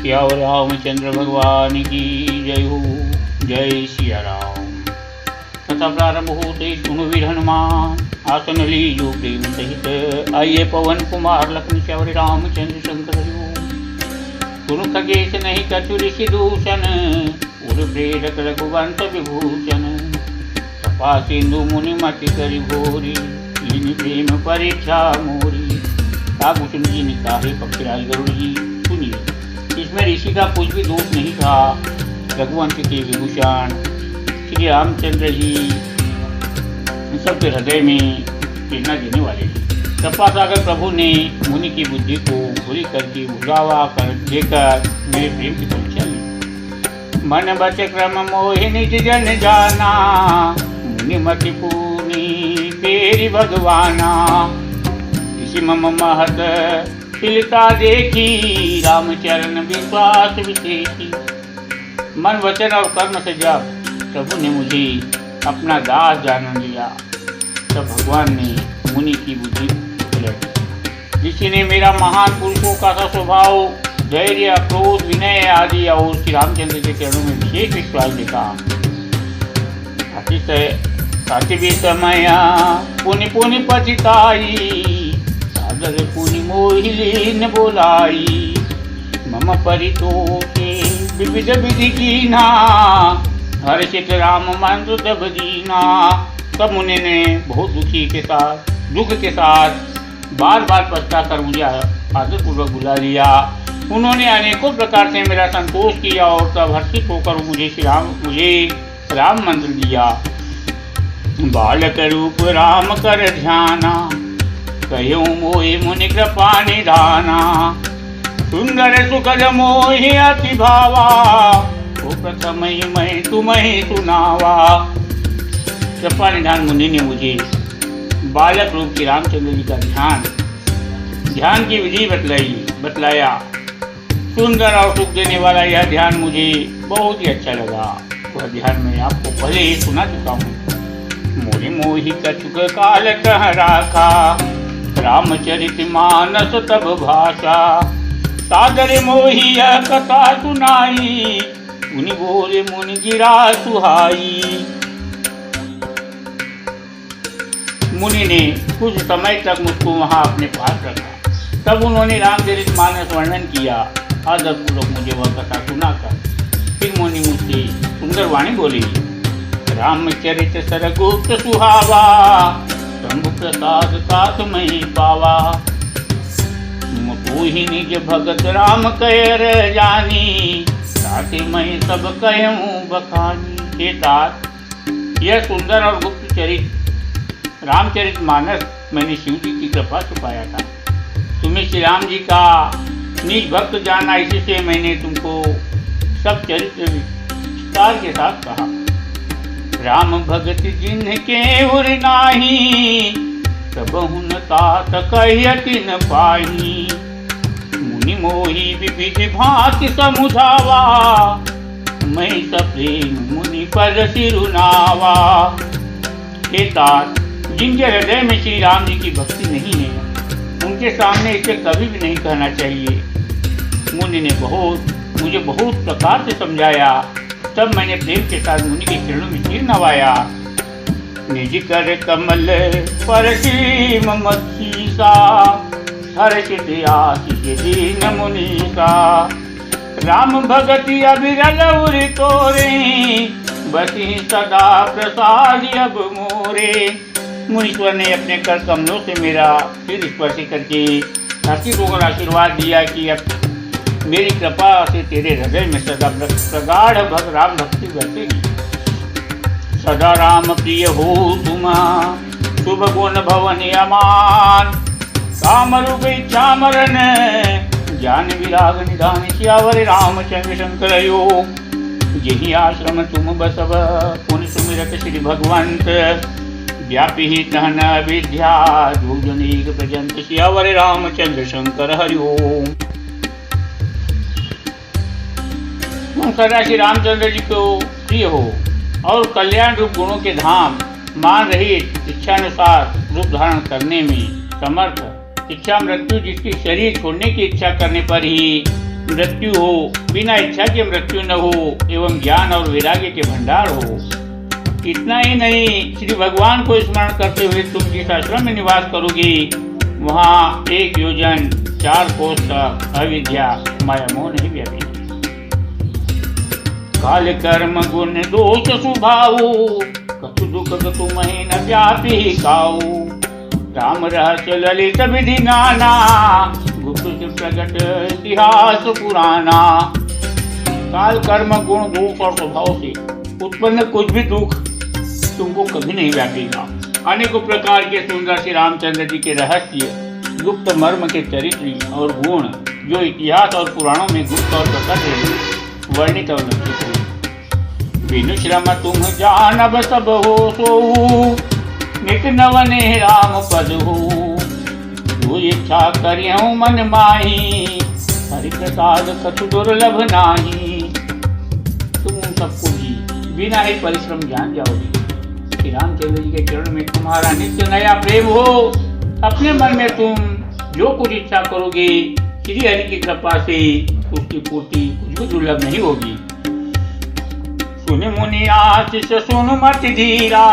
श्यावर रामचंद्र भगवान की जय हो। जय सिया राम। कथा प्रारंभ होते सुनो वीर हनुमान, आसन लीजो प्रेम सहित। आइए पवन कुमार लखन श्यावर रामचंद्र शंकर हो। सुन खगेश नहीं कछु ऋषि दूषण, उर प्रेरक रघुवंश विभूषण। तपा सिंधु मुनि मति करि भोरी, लीन प्रेम परीक्षा मोरी। काकुशुन जी ने कहा, पक्षीराज गरुड़ जी सुनिए, इसमें ऋषि का कुछ भी दोष नहीं था। रघुवंश के विभूषण श्री रामचंद्र जी सबके हृदय में प्रेरणा देने वाले थे। तपा सागर प्रभु ने मुनि की बुद्धि को पूरी करके उजावा कर देकर मेरे प्रेम की परीक्षा ली। मन बच क्रम मोहि निज जन जाना, मुनि मति पूनी तेरी भगवाना। इसी मम महत खिलता देखी, रामचरण विश्वास विशेषी। मन वचन और कर्म से जब प्रभु ने मुझे अपना दास जान लिया, तब भगवान ने मुनि की बुद्धि खुलाई। ऋषि ने मेरा महान पुरुषों का सा स्वभाव, धैर्य, क्रोध, विनय आदि और श्री रामचंद्र के चरणों में विशेष विश्वास देखा। अति समय पुनि पुनि पछिताई, सादर पुनि मोहि लीन बोलाई। मम परितोषे विविध विधि कीना, हर्षित राम मंत्र तब दीना। तब मुनि ने बहुत दुख के साथ बार बार पछता कर मुझे आदरपूर्वक बुला लिया। उन्होंने अनेकों प्रकार से मेरा संतोष किया और तब हर्षित होकर मुझे राम मंत्र दिया। बालक रूप राम कर ध्याना, कहो मोहि मुनि कृपा निधाना। सुंदर सुखद मोहि अति भावा, वो प्रथम ही मैं तुम्हें सुनावा। कृपा निधान मुनि ने मुझे बालक रूप की रामचंद्र जी का ध्यान की विधि बतलाया। सुंदर और सुख देने वाला यह ध्यान मुझे बहुत ही अच्छा लगा। वह ध्यान मैं आपको पहले ही सुना चुका हूँ। मोहि मोहि कछुक काल कह राखा, रामचरित मानस तब भाषा। सादर मोहि यह कथा सुनाई, मुनि बोले मुनि गिरा सुहाई। मुनि ने कुछ समय तक मुझको वहां अपने पास रखा। तब उन्होंने रामचरित मानस वर्णन किया। आदरपूर्वक मुझे वह कथा सुनाकर फिर मुनि मुझसे सुंदर वाणी बोली। रामचरित सरगुप्त सुहावा, शंभु प्रसाद का तुम्हें पावा। तू ही निज भगत राम कह जानी, ताकि मैं सब कहूँ बखानी। हे तात, यह सुंदर और गुप्त चरित रामचरित मानस मैंने शिव जी की कृपा से पाया था। तुम्हें श्री राम जी का निज भक्त जाना, इससे मैंने तुमको सब चरित्र विस्तार के साथ कहा। राम भगत जिन्ह के उर नाही, तब हुन तात कहयति न पाही। मुनि मोहि विविध भांति समुझावा, मैं सप्रेम मुनि पर सिरुनावा। हे तात, जिनके हृदय में श्री राम जी की भक्ति नहीं है, उनके सामने इसे कभी भी नहीं कहना चाहिए। मुनि ने मुझे बहुत प्रकार से समझाया। तब मैंने प्रेम के साथ मुनि के चरणों में सिर नवाया। निज कर कमल पर सीम मत्सीसा, हर्षित आशीष दीन मुनीसा। राम भगति अविरल उर तोरे, बसी सदा प्रसाद अब मोरे। मुनीश्वर ने अपने कर कमलों से मेरा सिर स्पर्श करके हर्षित होकर आशीर्वाद दिया कि अब मेरी कृपा से तेरे हृदय में सदा प्रगाढ़ राम भक्ति बरसेगी। सदा राम प्रिय हो तुम, शुभ गुण भवन अमान। काम रूप इच्छा मरण, ज्ञान विराग निधान। श्यावर रामचंद्र शंकर यो, यही आश्रम तुम बसव। पुन सुमिरत श्री भगवंत, व्यापी ही तहन विद्या। दूजनीक प्रजंत श्यावर रामचंद्र शंकर हरिओम। सदा श्री रामचंद्र जी को प्रिय हो और कल्याण रूप गुणों के धाम, मान रहित इच्छानुसार रूप धारण करने में समर्थ, इच्छा मृत्यु जिसकी शरीर छोड़ने की इच्छा करने पर ही मृत्यु हो, बिना इच्छा के मृत्यु न हो, एवं ज्ञान और वैराग्य के भंडार हो। इतना ही नहीं, श्री भगवान को स्मरण करते हुए तुम जिस आश्रम में निवास करोगी, वहाँ 1 योजन 4 कोस तक अविद्या माया मोह नहीं व्यापी। काल कर्म गुण दोष स्वभाव, कछु दुख तुम्हें न व्यापी काऊ। राम रहस्य ललित विधि नाना, गुप्त से प्रगट इतिहास पुराना। काल कर्म गुण दोष और स्वभाव से उत्पन्न कुछ भी दुख तुमको कभी नहीं व्यापेगा। अनेकों प्रकार के सुंदर श्री रामचंद्र जी के रहस्य, गुप्त मर्म के चरित्र और गुण जो इतिहास और पुराणों में गुप्त और प्रकट है, वर्णित और लक्षित है। बिनु श्रम तुम जानब सब हो सोऊ, नित नवने राम पद हो। जो इच्छा करियहु मन माही, हरि प्रसाद कछु दुर्लभ नाही। तुम उन सबको भी बिना ही परिश्रम जान जाओगे। श्री रामचंद्र जी के चरण में तुम्हारा नित्य नया प्रेम हो। अपने मन में तुम जो कुछ इच्छा करोगे, श्री हरि की कृपा से उसकी पूर्ति कुछ भी दुर्लभ नहीं होगी। सुनि मुनि आशीष सुनु मति धीरा,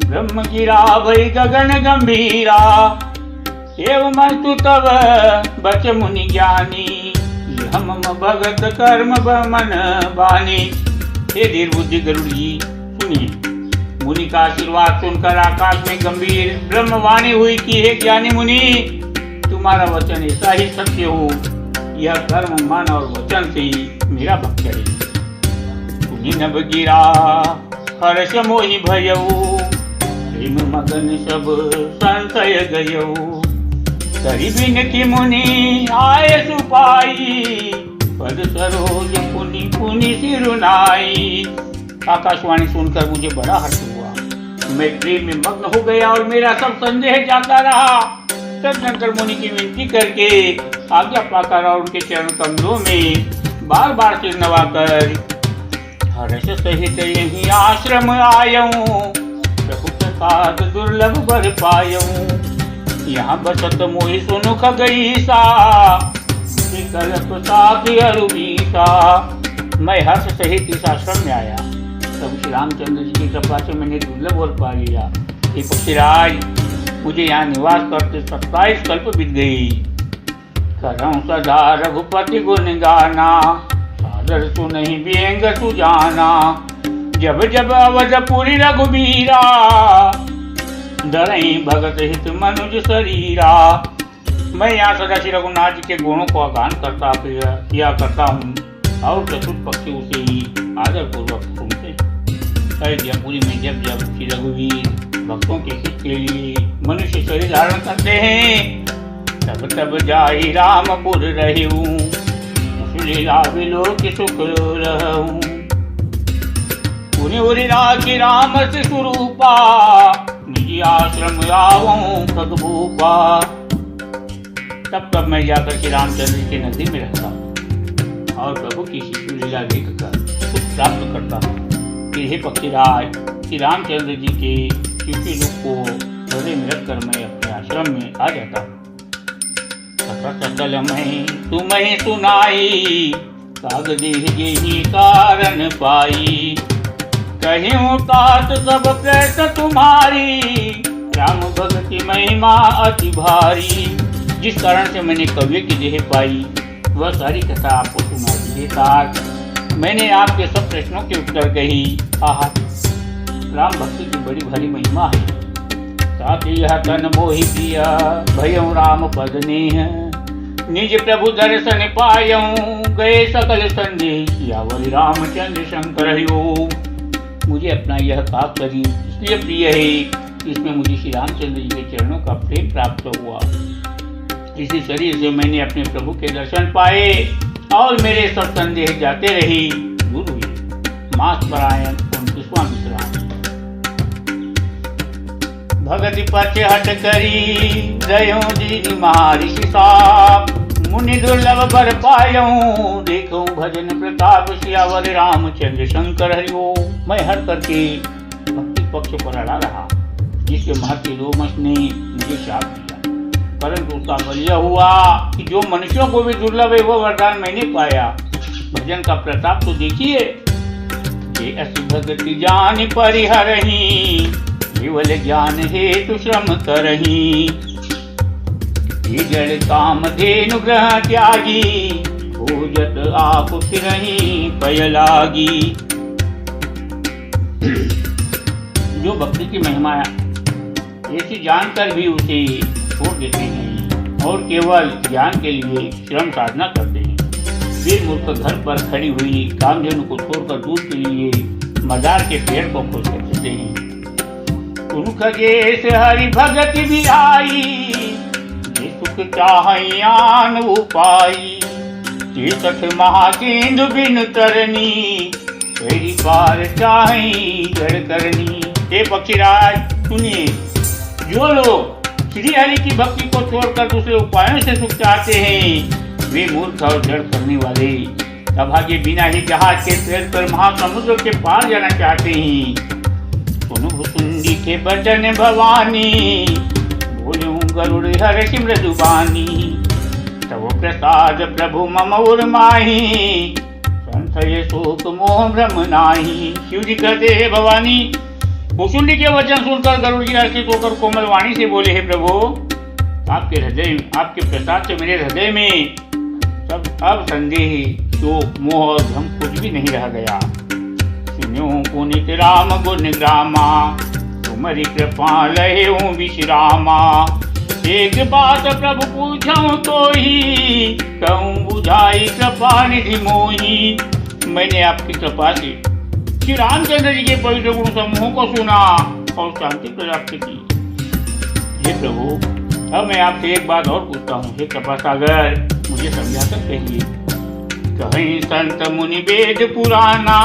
ब्रह्म गिरा भई गगन गंभीरा। एवं मंतु तब बच मुनि ज्ञानी, हम भगत कर्म मन बानी। हे धीर बुद्धि गरुड़ जी, सुनिए। मुनि का आशीर्वाद सुनकर आकाश में गंभीर ब्रह्मवाणी हुई कि हे ज्ञानी मुनि, तुम्हारा वचन ऐसा ही सत्य हो। यह कर्म मन और वचन से ही मेरा भक्त है। सुनि नभ गिरा हर्ष मोहि भयऊ, प्रेम मगन सब संशय गयऊ। करी बिनती मुनि आय सुपाई, पद सरोज पुनि पुनि सिरुनाई। आकाशवाणी सुनकर मुझे बड़ा हर्ष हुआ। मैं प्रेम में मग्न हो गया और मेरा सब संदेह जाता रहा। तदनंतर मुनि की विनती करके आज्ञा पाकर और उनके चरण कमलों में बार बार सिर नवाकर हर्ष सहित यही आश्रम आयऊं। प्रभु प्रसाद दुर्लभ बर पायऊं। यहाँ बसत मोहि सुनुख गई सा, विकल्प साथ अरुबीसा। मैं हर्ष सहित इस आश्रम में आया, तब श्री रामचंद्र जी की कृपा से मैंने दुर्लभ वर पा लिया। हे पक्षीराज, मुझे यहाँ निवास करते 27 कल्प बीत गई। करऊं सदा रघुपति गुण गाना, सादर सुनहि व्यंग सुजाना। जब जब अवधपुरी रघुबीरा, डरई भगत हित मनुज शरीरा। मैं यहाँ सदा श्री रघुनाथ जी के गुणों को आगान किया करता हूँ और चतुर्थ पक्षी उसे ही आदर पूर्वक सुनते। अयोध्यापुरी में जब जब श्री रघुवीर भक्तों के हित के लिए मनुष्य शरीर धारण करते हैं, तब तब जाई रामपुर रहूं। लीला विलोक सुख रहूं। उरी राखी राम से स्वरूपा, निजी आश्रम आवूं खगभूपा। तब मैं जाकर के रामचंद्र के नगरी में रहता हूँ और प्रभु की शिशु लीला देख कर सुख प्राप्त करता हूँ। फिर हे पक्षीराज, श्री रामचंद्र जी के शिशु रूप को हृदय में रखकर मैं अपने आश्रम में आ जाता हूँ। सकल में तुम्हें सुनाई, कागदे ही कारण पाई। कहीं तात सब प्रयत्न तुम्हारी, राम भक्ति महिमा अति भारी। जिस कारण से मैंने कवि की देह पाई, वह सारी कथा आपको सुना दी। तात मैंने आपके सब प्रश्नों के उत्तर कही। आहा, राम भक्ति की बड़ी भारी महिमा है। तात यह तन मोहि प्रिय, भयं राम पद नेह। निज प्रभु दर्शन पायऊं, गए सकल संदेह। सियावर रामचंद्र शंकर हरिओ। मुझे अपना यह पाप शरीर इसलिए प्रिय है, इसमें मुझे श्री रामचंद्र जी के चरणों का प्रेम प्राप्त हुआ। इसी शरीर से मैंने अपने प्रभु के दर्शन पाए और मेरे सब संदेह जाते रही, दूर हुई। मास परायण 29वां विश्राम। भगति पथ हट करी, दयो दीन महर्षि साप। मुनि दुर्लभ बर पायऊं, देखूं भजन प्रताप। सियावर रामचंद्र शंकर हरिओ। मैं हर करके भक्ति पक्ष पर अड़ा रहा, जिसके महर्षि रोमस ने मुझे शाप दिया। परंतु उसका फल यह हुआ कि जो मनुष्यों को भी दुर्लभ है वह वरदान मैंने पाया। भजन का प्रताप तो देखिए। ये अस भगति जान परिहरही, केवल ज्ञान हेतु श्रम करही। ये जड़ काम धेनु ग्रह त्यागी, खोजत आप फिरही पय लागी। जो भक्ति की महिमा ऐसी जानकर भी उसे छोड़ देते हैं और केवल ज्ञान के लिए श्रम साधना करते हैं, वे मूर्ख घर पर खड़ी हुई कामधेनु को छोड़कर दूध के लिए मदार के पेड़ को खोज कर देते हैं। उनख जैस हरि भगति भी आई, जे सुख चाहयान उपाई। 63 महाकेंदु बिन तरनी, तेरी पार चाही जड़ करनी। हे पक्षीराज सुनिए, जो लोग श्री हरि की भक्ति को छोड़कर दूसरे उपायों से सुख चाहते हैं, वे मूर्ख और जड़ करने वाले अभागे बिना ही जहाज के तैर कर महासमुद्र के पार जाना चाहते हैं। सुनु भुसुंडी के बचन भवानी, बोलूं गरुड़ हर्ष मृदुबानी। तव प्रसाद प्रभु मम उर्माही, संशय शोक मोह भ्रम नाही। शिव जी कहते हे भवानी, भुसुंडी के वचन सुनकर गरुड़ जी हर्षित होकर कोमल वाणी से बोले, हे प्रभु, आपके हृदय, आपके प्रसाद से मेरे हृदय में सब अब संदेह शोक मोह और भ्रम कुछ भी नहीं रह गया। सुन्यो पुनित राम गुण ग्रामा, तुम्हारी कृपा लहे विश्रामा। एक बात प्रभु पूछूं तो ही, कहूँ बुझाई कृपा निधि मोही। मैंने आपकी कृपा से श्री रामचंद्र जी के पवित्र गुण समूहों को सुना और शांति प्राप्त की। हे प्रभु, अब मैं आपसे एक बात और पूछता हूँ। हे कृपा सागर, मुझे समझा कर कहिए। कहीं संत मुनि वेद पुराना,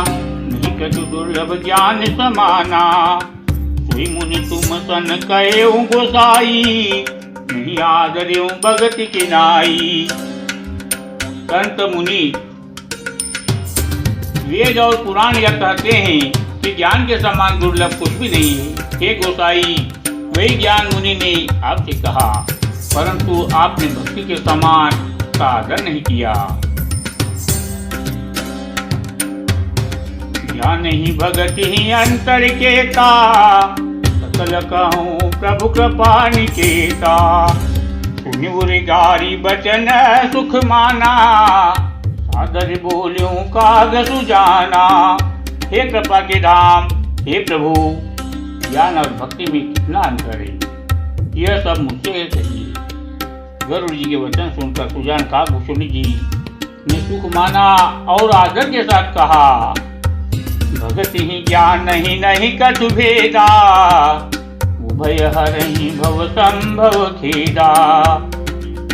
नहीं कछु दुर्लभ ज्ञान समाना। सोई मुनि तुम सन कहे गोसाई, नहीं आदर्यों भगत की नाई। संत मुनि वेद और पुराण यह कहते हैं कि ज्ञान के समान दुर्लभ कुछ भी नहीं है। हे गोसाई, वही ज्ञान मुनि ने आपसे कहा, परंतु आपने भक्ति के समान का आदर नहीं किया। ज्ञान ही भगति ही अंतर केता, सकल कहूँ प्रभु कृपा निकेता। सुनि गारी बचन सुख माना, सादर बोलूं काग सुजाना। हे कृपा के धाम, हे प्रभु, ज्ञान और भक्ति में कितना अंतर है, यह सब मुझसे कहिए। गरुड़ जी के वचन सुनकर सुजान काग भुसुंडी जी ने सुख माना और आदर के साथ कहा, भगति ही ज्ञान नहीं नहीं कछु भेदा। उभय हरहि भव संभव खेदा।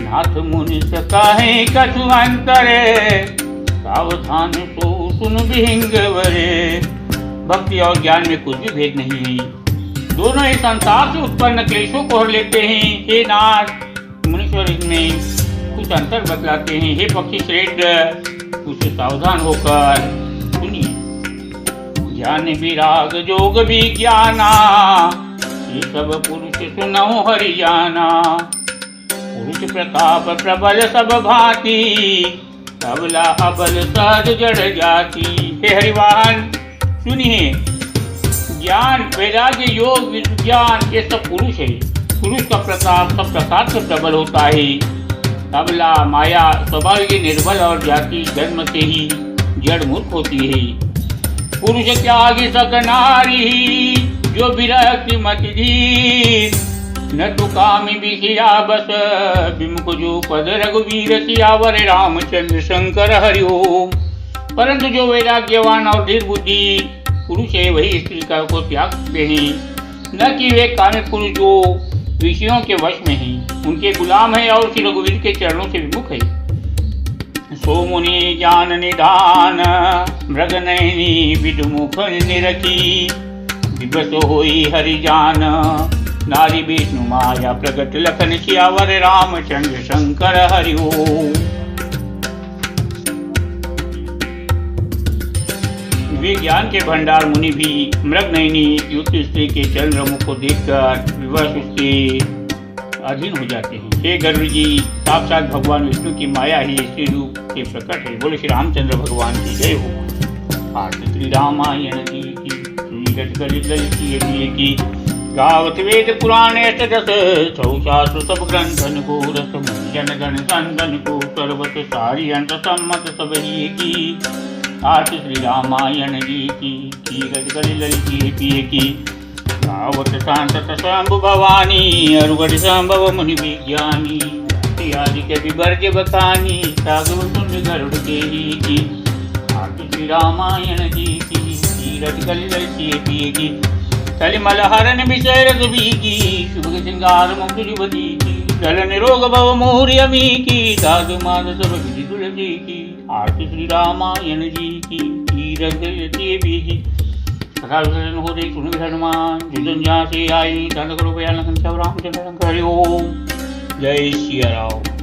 नाथ मुनि से कहे कछु अंतरे, सावधान सो सुन विहिंगवरे। भक्ति और ज्ञान में कुछ भी भेद नहीं है, दोनों ही संसार से उत्पन्न क्लेशों को हर लेते हैं। हे नाथ, मुनीश्वर इसमें कुछ अंतर बतलाते हैं। हे पक्षी श्रेष्ठ, उसे सावधान होकर सुनिए। ज्ञान विराग जोग विज्ञाना, ये सब पुरुष सुनो हरियाना। पुरुष प्रताप प्रबल सब भांति, सबला अबल सहज जड़ जाति। हे हरिवाहन सुनिए, ज्ञान वैराग्य योग विज्ञान ये सब पुरुष है। पुरुष का प्रताप सब प्रकार से प्रबल होता है। सबला माया स्वाभाविक निर्बल और जाति जन्म से ही जड़ मुक्त होती है। पुरुष त्यागी सक नारी, जो विरक्ति मत धीर। न तो कामी विषया बस, विमुख जो पद रघुवीर सियावर रामचंद्र शंकर हरि ओम। परंतु जो वैराग्यवान और धीर बुद्धि पुरुष है, वही स्त्री का को त्याग सकते हैं। न कि वे कामिक पुरुष जो विषयों के वश में हैं, उनके गुलाम है और श्री रघुवीर के चरणों से विमुख है। सो मुनि ज्ञान निधान, मृग नयनी विदुमुख निरखी। दिवस होई हरि जान, नारी विष्णु माया प्रगट लखन सियावर रामचंद्र शंकर हरि ओम। वे ज्ञान के भंडार मुनि भी मृग नयनी युक्त स्त्री के चरण मुख को देखकर विवश उसके अधीन हो जाते हैं। हे गरुड़ जी, साक्षात भगवान विष्णु की माया ही स्त्री रूप के प्रकट है। बोले श्री रामचंद्र भगवान की जय हो। आरती श्री रामायण जी की, श्री गजगज की गावत वेद पुराण अष्टदश, शास्त्र सब ग्रंथन को रस, जन गण संगन को सर्वत सारी अंत सम्मत सब ही की। आरती श्री रामायण जी की गजगज की गावत शांत शंभु भवानी, अरुगढ़ संभव मुनि विज्ञानी, आदि के विवर्ज बखानी, सागु सुन गरुड़ के की। आरती श्री रामायण जी की गजगज की कलिमल हरण विषय रस बीकी, शुभ श्रृंगार मुक्त युवती की, जल निरोग भव मोहरी अमी की, साधु माध सब विधि तुलसी की। आरती श्री रामायण जी की बीजी तथा हो रही सुन हनुमान जिस से आई तन करो बयान रामचंद्र हरि ओम। जय श्री राम।